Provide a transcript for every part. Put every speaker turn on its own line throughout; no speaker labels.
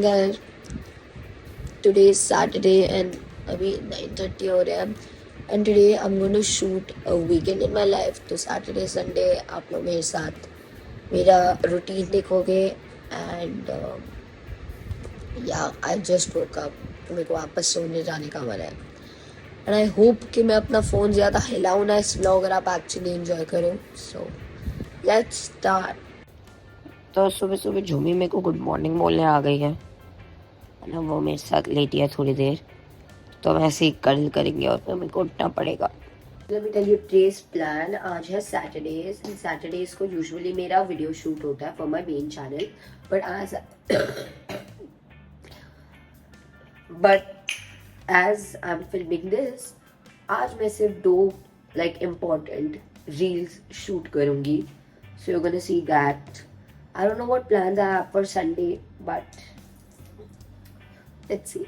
guys. Today is Saturday and अभी 9:30 हो रहे हैं and today I'm going to shoot a weekend in my life. तो Saturday Sunday आप लोग मेरे साथ मेरा रूटीन देखोगे and yeah I just woke up. तो मेरे को वापस सोने जाने का मन है and I hope कि मैं अपना फ़ोन ज़्यादा हिलाऊँ ना इस व्लॉग और आप एक्चुअली enjoy करो. So let's start. तो सुबह सुबह झूमी मेरे को गुड मॉर्निंग बोलने आ गई है ना, वो मेरे साथ लेटी है थोड़ी देर, तो हम ऐसे ही कर्ल करेंगे और फिर मेरे को उठना पड़ेगा. Let me tell you today's plan. आज है सैटरडेज एंड सैटरडेज को यूजुअली मेरा वीडियो शूट होता है for my main channel, but as I am filming this आज मैं सिर्फ 2 इम्पोर्टेंट रील्स शूट करूंगी. So you gonna see that. I don't know what plans I have for Sunday, but let's see.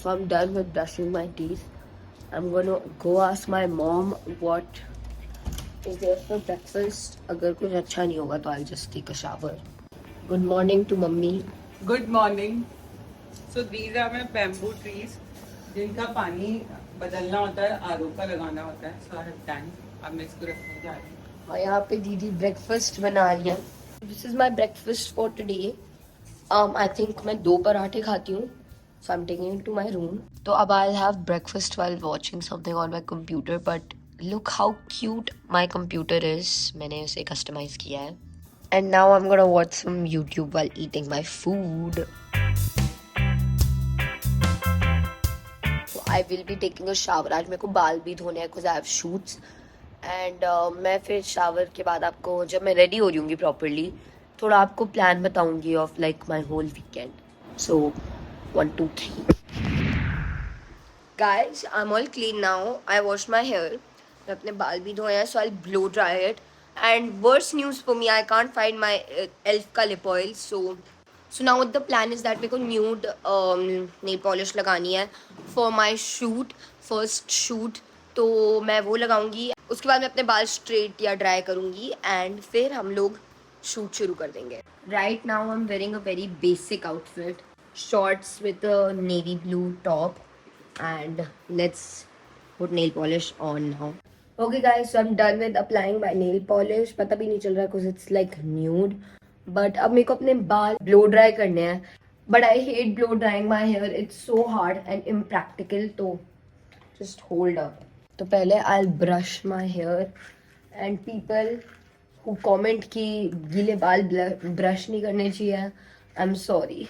So I'm done with brushing my teeth. I'm gonna go ask my mom what is there for breakfast. अगर कुछ अच्छा नहीं होगा तो I'll just take a shower. Good morning to mummy.
Good morning. So these are my bamboo trees, जिनका पानी बदलना होता है, आरओ का लगाना होता है. So I have done. अब मैं इसको रखने जा रही हूँ.
और यहाँ पे दीदी ब्रेकफास्ट बना रही है. This is my breakfast for today. I think मैं 2 पराठे खाती हूँ. So I am taking it to my room. तो अब I have breakfast while watching something on my computer. But look how cute my computer is. मैंने उसे customise किया है. And now I am gonna watch some YouTube while eating my food. I will be taking a shower. आज मेरे को बाल भी धोने हैं because I have shoots. And मैं फिर शावर के बाद आपको जब मैं रेडी हो रही हूँगी प्रॉपरली थोड़ा आपको प्लान बताऊँगी of my whole weekend. So 1 2 3 guys I am all clean now. I wash my hair. मैं अपने बाल भी धोए हैं. So I blow dry it. And worst news for me, I can't find my elf का lip oil. So now the plan is that मेरे को nude nail polish लगानी है for my shoot, first shoot. तो मैं वो लगाऊंगी. उसके बाद मैं अपने बाल स्ट्रेट या ड्राई करूंगी एंड फिर हम लोग शूट शुरू कर देंगे. Right now I am wearing a very basic outfit, shorts with a navy blue top and let's put nail polish on now. Okay guys, so I am done with applying my nail polish. पता भी नहीं चल रहा because it's nude. But अब मेरे को अपने बाल ब्लो ड्राई करने हैं. But I hate blow drying my hair. It's so hard and impractical. तो जस्ट होल्ड अप. तो पहले I brush my hair and people who comment कि गीले बाल ब्रश नहीं करने चाहिए, I am sorry.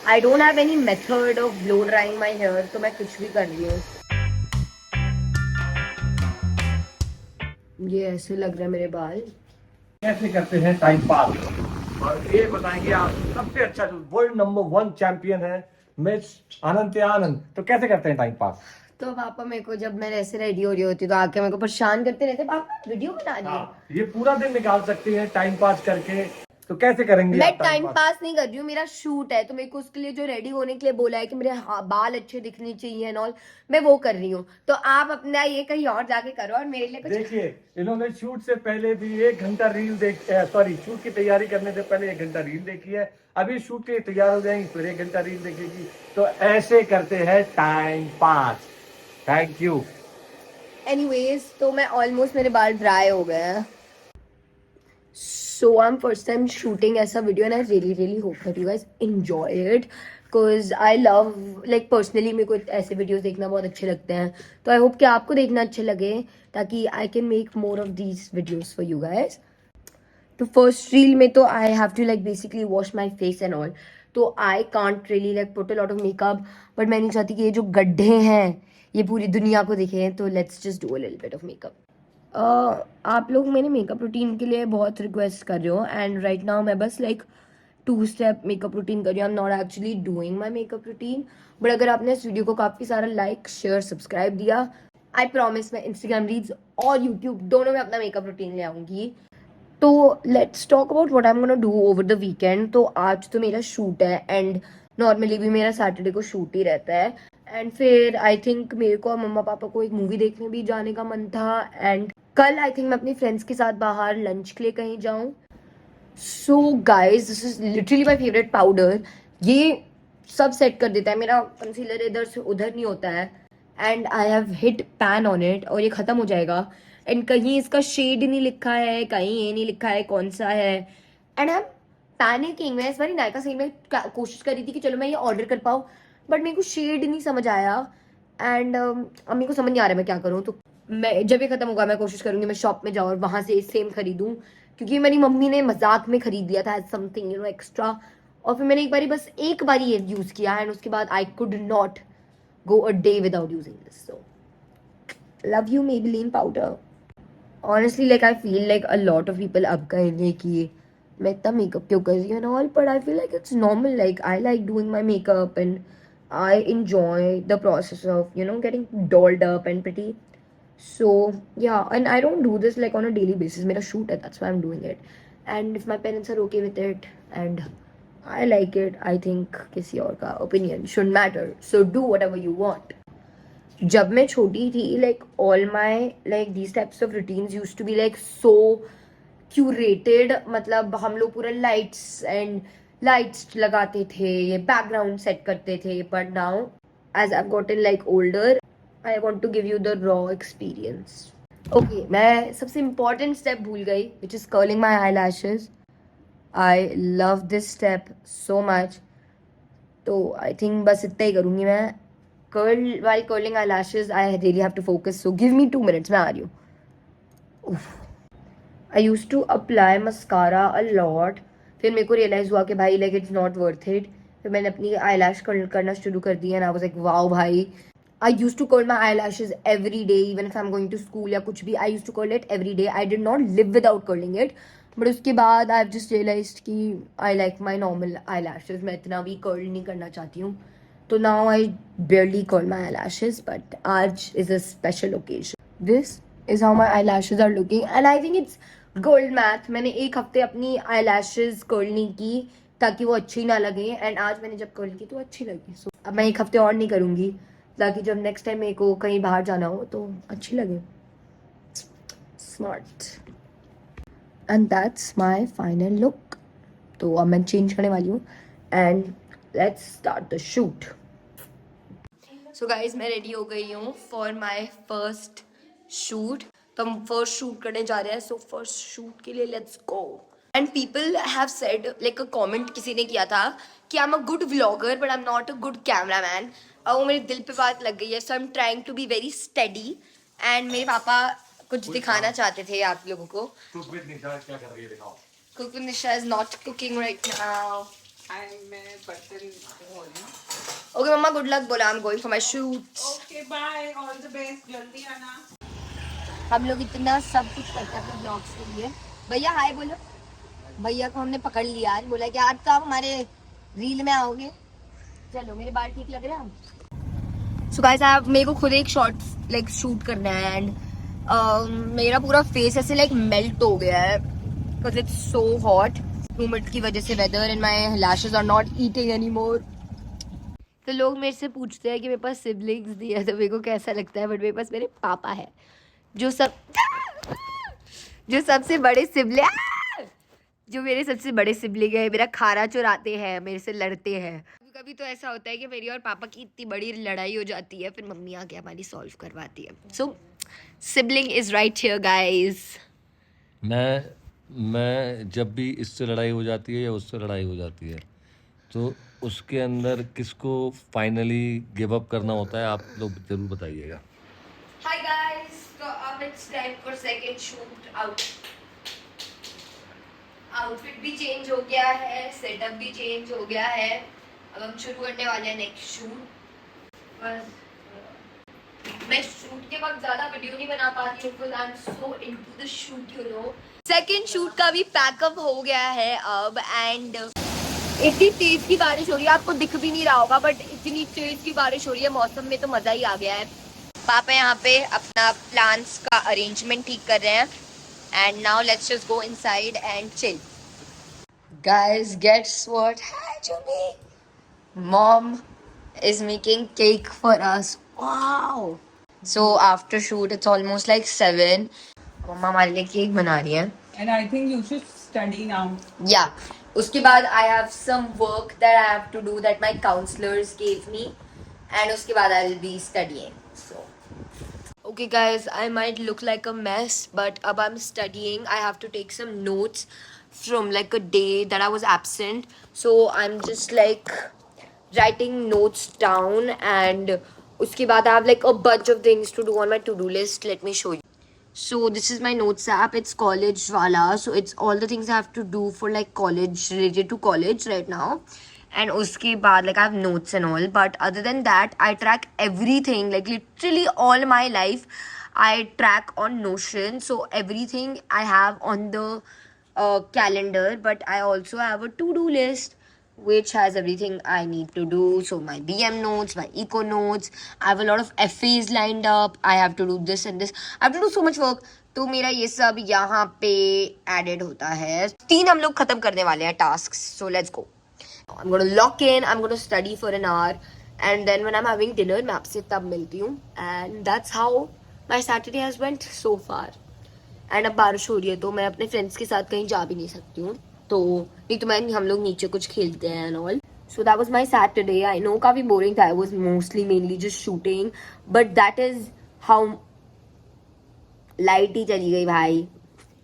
I don't have any method of blow drying my hair. तो मैं कुछ भी कर रही हूँ. ये ऐसे लग रहा है मेरे बाल.
कैसे करते हैं टाइम पास, और ये बताएंगे आप सबसे अच्छा जो वर्ल्ड नंबर 1 चैंपियन है मिस अनंत आनंद. तो कैसे करते हैं टाइम पास?
तो पापा मेरे को जब मैं ऐसे रेडी हो रही होती तो आके मेरे को परेशान करते रहते, पापा वीडियो बना रही है.
ये पूरा दिन निकाल सकते हैं टाइम पास करके. तो कैसे करेंगे?
मैं टाइम पास नहीं कर रही हूँ. मेरा शूट है तो मेरे को उसके लिए जो रेडी होने के लिए बोला है कि मेरे बाल अच्छे दिखने चाहिए एंड ऑल, मैं वो कर रही हूँ. तो आप अपना ये कहीं और जाके करो और मेरे लिए कुछ.
देखिए, इन्होंने शूट से पहले भी 1 घंटा रील शूट की तैयारी करने से पहले 1 घंटा रील देखी है. अभी शूट के तैयार हो जाएंगे फिर 1 घंटा रील देखेगी. तो ऐसे करते हैं time pass. Thank you.
Anyways, तो मैं ऑलमोस्ट मेरे बाल ड्राई हो गए हैं. So I'm first time shooting ऐसा video and I really hope that you guys enjoy it because I love personally मेरे को ऐसे वीडियोस देखना बहुत अच्छे लगते हैं. तो I hope कि आपको देखना अच्छे लगे ताकि I can make more of these videos for you guys. तो फर्स्ट रील में तो I have to basically wash my face and all. तो I can't really put a lot of makeup, but मैं नहीं चाहती कि ये जो गड्ढे हैं ये पूरी दुनिया को दिखे. तो let's just do a little bit of makeup. आप लोग मेरे मेकअप रूटीन के लिए बहुत रिक्वेस्ट कर रहे हो एंड राइट नाउ मैं बस 2 स्टेप मेकअप रूटीन कर रही हूँ. I am not actually doing my makeup routine. But अगर आपने इस वीडियो को काफ़ी सारा लाइक शेयर सब्सक्राइब दिया, आई प्रॉमिस मैं इंस्टाग्राम रील्स और यूट्यूब दोनों में अपना मेकअप रूटीन ले आऊँगी. तो let's talk about what I am gonna do over the weekend. तो आज तो मेरा शूट है एंड नॉर्मली भी मेरा सैटरडे को शूट ही रहता है. एंड फिर आई थिंक मेरे को और मम्मा पापा को एक मूवी देखने भी जाने का मन था. एंड कल आई थिंक मैं अपनी फ्रेंड्स के साथ बाहर लंच के लिए कहीं जाऊं. So guys this is literally my favourite powder. ये सब सेट कर देता है. मेरा कंसीलर इधर से उधर नहीं होता है. And I have hit pan on it और ये खत्म हो जाएगा. एंड कहीं इसका शेड नहीं लिखा है, कहीं ये नहीं लिखा है कौन सा है. And I M panicking. मैं इस बार नायका सेल में कोशिश करी थी कि चलो मैं ये ऑर्डर कर पाऊँ, बट मेरे को शेड नहीं समझ आया. एंड अब मेरे को समझ नहीं आ रहा मैं क्या करूँ. तो मैं जब ये खत्म होगा मैं कोशिश करूंगी मैं शॉप में जाऊँ और वहां से सेम खरीदूं, क्योंकि मेरी मम्मी ने मजाक में खरीद लिया था एज समथिंग एक्स्ट्रा. और फिर मैंने एक बारी बस एक बारी ये यूज किया एंड उसके बाद I could not go a day without using this. So, love you Maybelline powder. Honestly, like I feel like a lot of people अब कहेंगे कि मैं इतना मेकअप क्यों कर रही हूँ and all, but I feel like it's normal. Like I like doing my makeup and I enjoy the process of getting dolled up and pretty. So yeah, and I don't do this like on a daily basis. मेरा shoot है, that's why I'm doing it. And if my parents are okay with it and I like it, I think किसी और का opinion shouldn't matter. So do whatever you want. जब मैं छोटी थी like all my like these types of routines used to be like so curated. मतलब हम लोग पूरा lights लगाते थे, ये background set करते थे. But now as I've gotten like older, I want to give you the raw experience. Okay, मैं सबसे important step भूल गई, which is curling my eyelashes. I love this step so much. तो I think बस इतना ही करूँगी मैं. While curling eyelashes, I really have to focus. So give me 2 minutes. मैं आ रही हूँ. Oof. I used to apply mascara a lot. फिर मेरे को realize हुआ कि भाई like it's not worth it. फिर मैंने अपनी eyelash curl करना शुरू कर दिया and I was like wow भाई. I used to curl my eyelashes every day, even if I'm going to school या कुछ भी. I used to curl it every day. I did not live without curling it. But उसके बाद I have just realised कि I like my normal eye lashes. मैं इतना भी curl नहीं करना चाहती हूँ. तो now I barely curl my eye lashes, but आज is a special occasion. This is how my eye lashes are looking and I think it's gold math. मैंने एक हफ्ते अपनी आई लैशेज कर्ल नहीं की ताकि वो अच्छी ना लगे, एंड आज मैंने जब कर्ल की तो अच्छी लगी. सो अब मैं एक हफ्ते और नहीं करूँगी ताकि जब नेक्स्ट टाइम मेरे को कहीं बाहर जाना हो तो अच्छी लगे. Smart. And that's my final look. तो अब मैं चेंज करने वाली हूँ and let's start the shoot. So guys, मैं रेडी हो गई हूँ for my first shoot. तो हम first shoot करने जा रहे हैं. So first shoot के लिए let's go. And people have said like a comment किसी ने किया था कि I'm a good vlogger but I'm not a good cameraman. और वो मेरे दिल पे बात लग गई है. So I'm trying to be very steady. And मेरे पापा कुछ दिखाना चाहते थे आप लोगों को.
Cook with Nisha क्या कर रही है दिखाओ.
Cook with Nisha is not cooking right now.
मैं बर्तन धो रही हूँ.
Okay, Mama, good luck. बोला I'm going for my shoot.
Okay, bye. All the best. जल्दी आना.
हम लोग इतना सब कुछ करते हैं अपने ब्लॉग्स के लिए. भैया हाय बोलो. भैया को हमने पकड़ लिया आज. बोला कि आज तो आप हमारे रील में आओगे. चलो मेरे बाल ठीक लग रहे हैं. So guys, मेरे को खुद एक शॉर्ट लाइक शूट करना है एंड मेरा पूरा फेस ऐसे लाइक मेल्ट हो गया है because it's so hot. Humid की वजह से weather and my lashes are not eating any more. तो लोग मेरे से पूछते हैं कि मेरे पास सिबलिंग्स नहीं है तो मेरे को कैसा लगता है. बट मेरे पास मेरे पापा है जो सबसे बड़े सिबलिंग, जो मेरे सबसे बड़े सिबलिंग है. मेरा खाना चुराते हैं, मेरे से लड़ते हैं. कभी कभी तो ऐसा होता है कि मेरी और पापा की इतनी बड़ी लड़ाई हो जाती है फिर मम्मी आके हमारी सॉल्व करवाती है. So sibling is right here guys.
मैं जब भी इससे लड़ाई हो जाती है या उससे लड़ाई हो जाती है तो उसके अंदर किसको फाइनली गिव अप करना होता है आप लोग जरूर बताइएगा.
हाय गाइस, तो अब it's time for second shoot. Outfit भी चेंज हो गया है, सेटअप भी चेंज हो गया है. अब हम शुरू करने वाले हैं नेक्स्ट शूट. बस मैं शूट के वक्त ज्यादा वीडियो नहीं बना पाती हूँ because I am so into the shoot you know. Second shoot का भी पैकअप हो गया है अब एंड इतनी तेज की बारिश हो रही है, आपको दिख भी नहीं रहा होगा बट इतनी तेज की बारिश हो रही है. मौसम में तो मजा ही आ गया है. पापा यहाँ पे अपना प्लांट्स का अरेंजमेंट ठीक कर रहे हैं and now let's just go inside and chill. Guys guess what happen. Mom is making cake for us. Wow. So after shoot it's almost like 7. मम्मा हमारे लिए केक बना रही है.
And I think you should study now.
Yeah. उसके बाद I have some work that I have to do that my counselors gave me, and उसके बाद I will be studying. So, okay guys, I might look like a mess, but अब I'm studying. I have to take some notes from like a day that I was absent. So I'm just like writing notes down, and उसके बाद I have like a bunch of things to do on my to-do list. Let me show you. So this is my notes app. It's college wala. So it's all the things I have to do for like college, related to college right now. And uske baad like I have notes and all. But other than that, I track everything, like literally all my life. I track on Notion. So everything I have on the calendar. But I also have a to-do list which has everything I need to do. So my BM notes, my eco notes. I have a lot of FAs lined up. I have to do this and this. I have to do so much work. तो मेरा ये सब यहाँ पे added होता है. 3 हम लोग खत्म करने वाले हैं tasks. So let's go. I'm going to lock in. I'm going to study for an hour. And then when I'm having dinner, मैं आपसे तब मिलती हूँ. And that's how my Saturday has went so far. And अब बारिश हो रही है तो मैं अपने फ्रेंड्स के साथ कहीं जा भी नहीं सकती हूँ. तो नहीं तो मैं हम लोग नीचे कुछ खेलते हैं and all. So that was my Saturday. I know काफी बोरिंग था. I was mostly mainly just shooting, but that is how light ही चली गई भाई.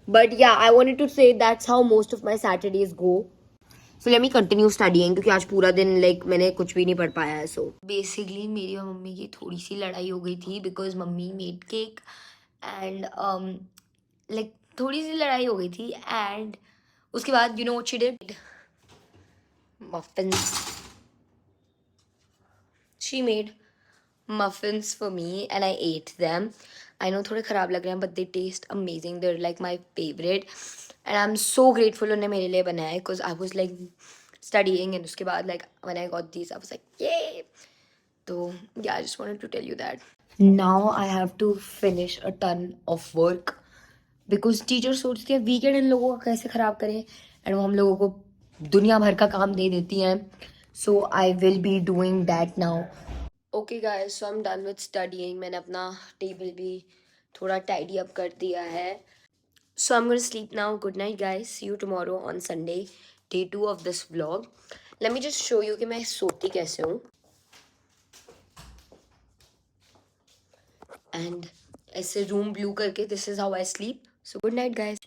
But yeah I wanted to say that's how most of my Saturdays go. So let me continue studying क्योंकि आज पूरा दिन लाइक मैंने कुछ भी नहीं पढ़ पाया है. सो बेसिकली मेरी और मम्मी की थोड़ी सी लड़ाई हो गई थी because mummy made cake and like थोड़ी सी लड़ाई हो गई थी. एंड उसके बाद you know what she did? Muffins. She made muffins for me and I ate them. I know थोड़े ख़राब लग रहे हैं but they taste amazing. They're like my favorite. And I'm so grateful उन्हें मेरे लिए बनाया because I was like studying and उसके बाद like when I got these I was like yay. तो yeah, I just wanted to tell you that. Now I have to finish a ton of work. Because teacher सोचती है weekend इन लोगों का कैसे ख़राब करें एंड वो हम लोगों को दुनिया भर का काम दे देती हैं. So I will be doing that now. Okay guys, so I am done with studying. मैंने अपना टेबल भी थोड़ा टाइडी अप कर दिया है. So I am going to sleep now. Good night guys. See you tomorrow on Sunday, day 2 of this vlog. Let me just show you कि मैं सोती कैसे हूँ. एंड ऐसे रूम ब्लू करके this is how I sleep. So good night guys.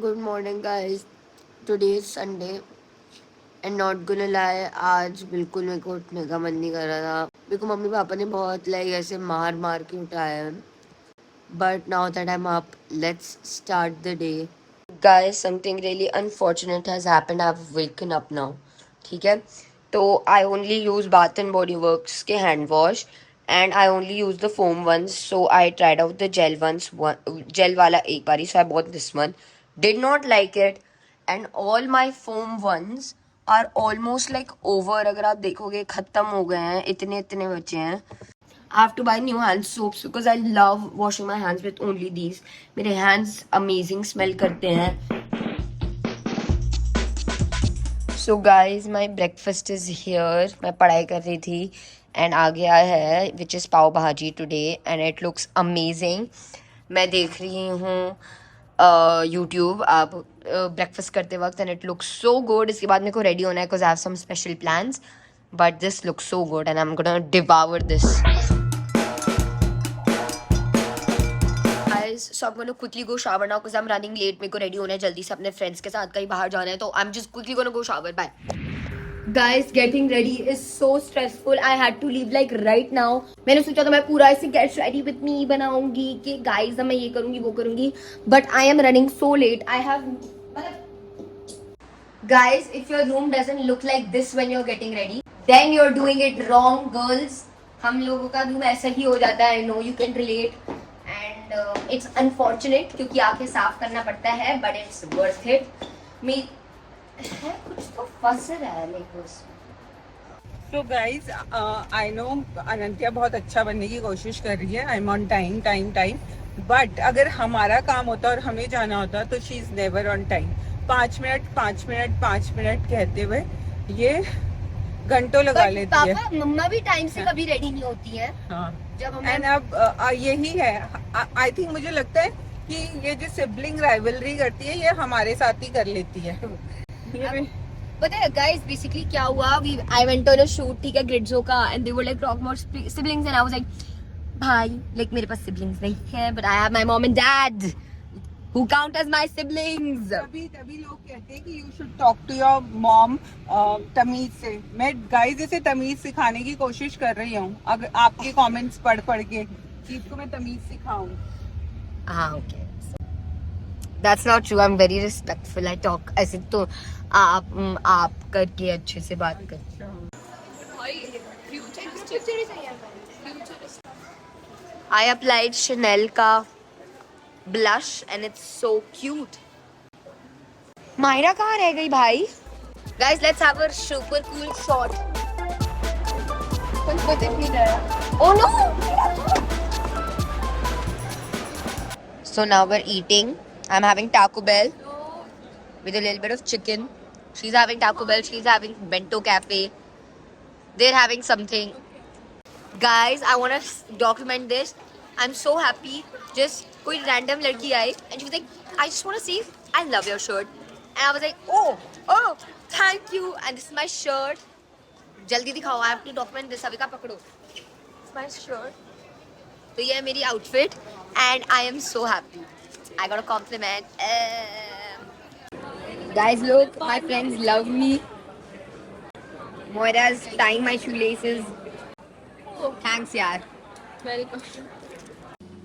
Good morning guys. Today is Sunday and not gonna lie, आज बिल्कुल मेरे को उठने का मन नहीं कर रहा था. मेरे को मम्मी पापा ने बहुत लाइक ऐसे मार मार के उठाया है. But now that I'm up, let's start the day. Guys, something really unfortunate has happened. I've waken up now. ठीक है, तो I only use Bath and Body Works के hand wash. And I only use the foam ones. So I tried out the gel ones. Gel wala ek bari. So I bought this one. Did not like it. And all my foam ones are almost like over. अगर आप देखोगे खत्म हो गए हैं. इतने बचे हैं. I have to buy new hand soaps because I love washing my hands with only these. मेरे hands amazing smell करते हैं. So guys, my breakfast is here. मैं पढ़ाई कर रही थी. एंड आ गया है विच is pav bhaji today and it looks amazing. मैं देख रही हूँ यूट्यूब आप ब्रेकफास्ट करते वक्त and it looks so good. इसके बाद मेरे को रेडी होना है because I have some special plans but this looks so good and I am gonna devour this. So I'm gonna quickly go shower now because I'm running late. मेरे को ready होना है जल्दी से, अपने फ्रेंड्स के साथ कहीं बाहर जाना है तो I'm just quickly gonna go shower. Bye. Guys, getting ready is so stressful. I had to leave like right now. मैंने सोचा था मैं पूरा ऐसे get ready with me बनाऊंगी कि guys मैं ये करूंगी वो करूंगी. But I am running so late. I have guys, if your room doesn't look like this when you're getting ready, then you're doing it wrong, girls. हम लोगों का रूम ऐसा ही हो जाता है. I know you can relate. And it's unfortunate क्योंकि आंखें साफ करना पड़ता है. But it's worth it. Me कुछ तो फंस रहा है मेरे को.
So guys, I know अनंत्या बहुत अच्छा बनने की कोशिश कर रही है. I'm on time. But अगर हमारा काम होता और हमें जाना होता तो she is never on time. 5 minute कहते हुए ये घंटों लगा लेती है.
पापा मम्मा भी टाइम से कभी रेडी नहीं होती है.
हाँ.
जब हमें
एंड अब यही है, आई थिंक मुझे लगता है कि ये जो सिबलिंग राइवलरी करती है ये हमारे साथ ही कर लेती है। ये
पता है गाइस बेसिकली क्या हुआ, I went on a shoot, ठीक है, ग्रिड्सो का, and they were like talk about siblings and I was like भाई लाइक मेरे पास सिबलिंग्स नहीं है, but I have my mom and dad who count as my siblings.
तभी तभी लोग कहते हैं कि you should talk to your mom तमीज से। मैं गाइस इसे तमीज सिखाने की कोशिश कर रही हूँ, अगर आपके कमेंट्स पढ़ पढ़ के कि इसको मैं तमीज सिखाऊं।
हाँ okay, that's not true, I am very respectful, I talk ऐसे तो आप करके अच्छे से बात कर. I applied Chanel का blush and it's so cute. Myra कहाँ रह गई भाई? Guys, let's have a super cool shot. Oh no! So now we're eating. I'm having Taco Bell with a little bit of chicken. She's having Taco Bell. She's having Bento Cafe. They're having something. Guys, I want to document this. I'm so happy. Just कोई random लड़की आई and she was like, I just want to say I love your shirt. And I was like, oh, thank you. And this is my shirt. जल्दी दिखाओ. I have to document this. अभी का पकड़ो. It's my shirt. तो ये है मेरी outfit and I am so happy. I got a compliment. Guys, look, my friends love me. Moira's tying my shoelaces. Thanks, yaar.
Welcome.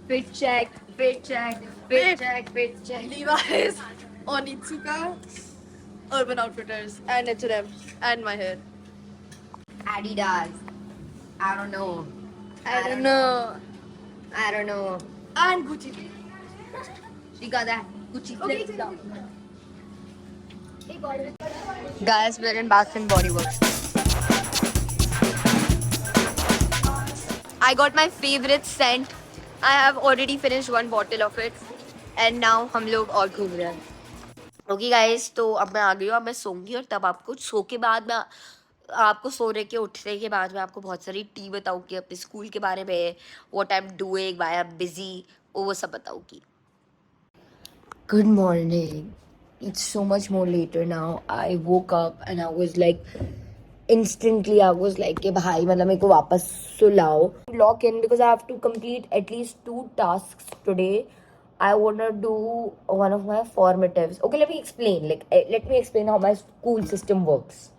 Fit check, fit check, fit check, fit check.
Levi's, Onitsuka, Urban Outfitters, and H&M, and my hair.
Adidas. I don't know.
I don't know.
I don't know.
And Gucci.
She got that Gucci flips down. Guys, we're in Bath and Body Works. I got my favorite scent. I have already finished one bottle of it. And now हम लोग और घूम रहे हैं. Okay guys, तो अब मैं आ गई हूँ. अब मैं सोऊंगी और तब आपको सो के बाद मैं आपको सोने के उठने के बाद मैं आपको बहुत सारी टी बताऊँगी अपने स्कूल के बारे में, what I'm doing, why I'm busy, वो सब बताऊँगी. Good morning. It's so much more later now. I woke up and I was like, instantly I was like कि भाई मतलब मेरे को वापस सुलाओ. Lock in because I have to complete at least 2 tasks today. I want to do one of my formatives. Okay, let me explain. Let me explain how my school system works.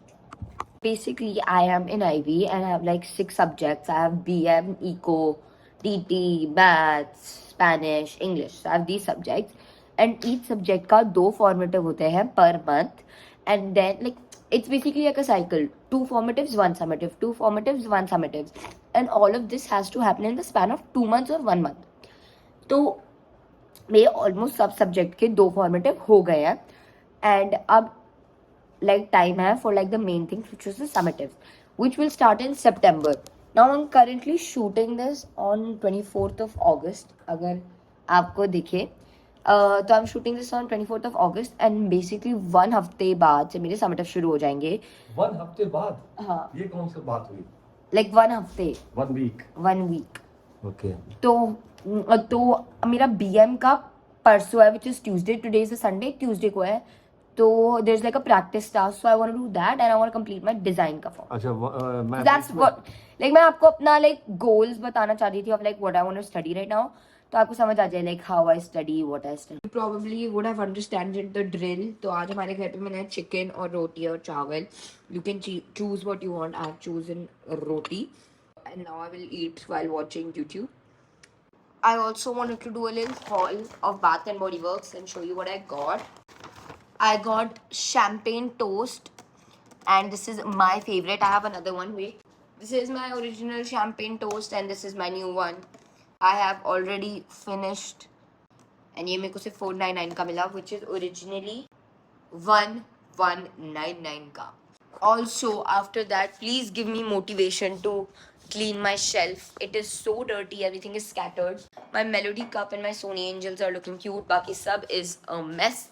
Basically, I am in IB and I have like 6 subjects. I have BM, Eco, TT, Maths, Spanish, English. So I have these subjects. And each subject का 2 formative होते हैं per month. And then like it's basically like a cycle. 2 formatives, 1 summative. 2 formatives, 1 summative. And all of this has to happen in the span of 2 months or 1 month. तो मेरे almost सब subject के 2 formative हो गए हैं. And अब like time है for like the main things which was the summative which will start in September. Now I am currently shooting this on 24th of August. अगर आपको दिखे तो I am shooting this on 24th of August and basically 1 हफ्ते बाद से मेरे summative शुरू हो जाएंगे.
1 हफ्ते बाद?
हाँ,
ये कौन सी बात हुई?
लाइक 1 हफ्ते,
1 वीक.
1 वीक.
ओके.
तो मेरा बीएम का परसों है, which is Tuesday. Today is Sunday, Tuesday को है. तो there is like a practice task, so I want to do that and I want to complete my design का फॉर्म.
अच्छा, मैं
दैट्स व्हाट लाइक मैं आपको अपना लाइक गोल्स बताना चाह रही थी of like what I want to study right now. तो आपको समझ आ जाए like how I study, what I study. Probably would have understanded the drill. तो आज हमारे घर पे मैंने चिकन और रोटी और चावल. You can choose what you want. I have chosen roti and now I will eat while watching YouTube. I also wanted to do a little haul of Bath and Body Works and show you what I got. I got champagne toast and this is my favorite. I have another one. Wait. This is my original champagne toast and this is my new one. I have already finished and ये मेरे को सिर्फ 499 का मिला, which is originally 1199 का. Also after that, please give me motivation to clean my shelf. It is so dirty, everything is scattered. My Melody cup and my Sony Angels are looking cute. Baki sab is a mess.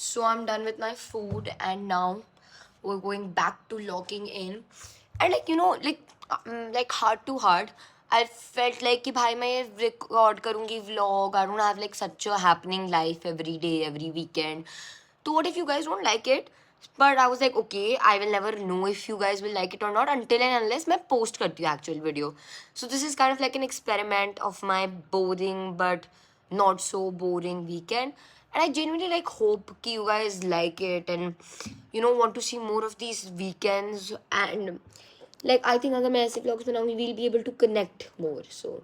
So I'm done with my food and now we're going back to locking in. And like you know, like heart to heart, I felt like कि भाई मैं ये record करूँगी vlog. I don't have like such a happening life every day, every weekend. So what if you guys don't like it? But I was like, okay, I will never know if you guys will like it or not until and unless मैं post करती हूँ actual video. So this is kind of like an experiment of my boring but not so boring weekend. And I genuinely like hope कि you guys like it and want to see more of these weekends. And like I think अगर मैं ऐसे vlogs बनाऊंगी we'll be able to connect more. So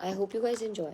I hope you guys enjoy.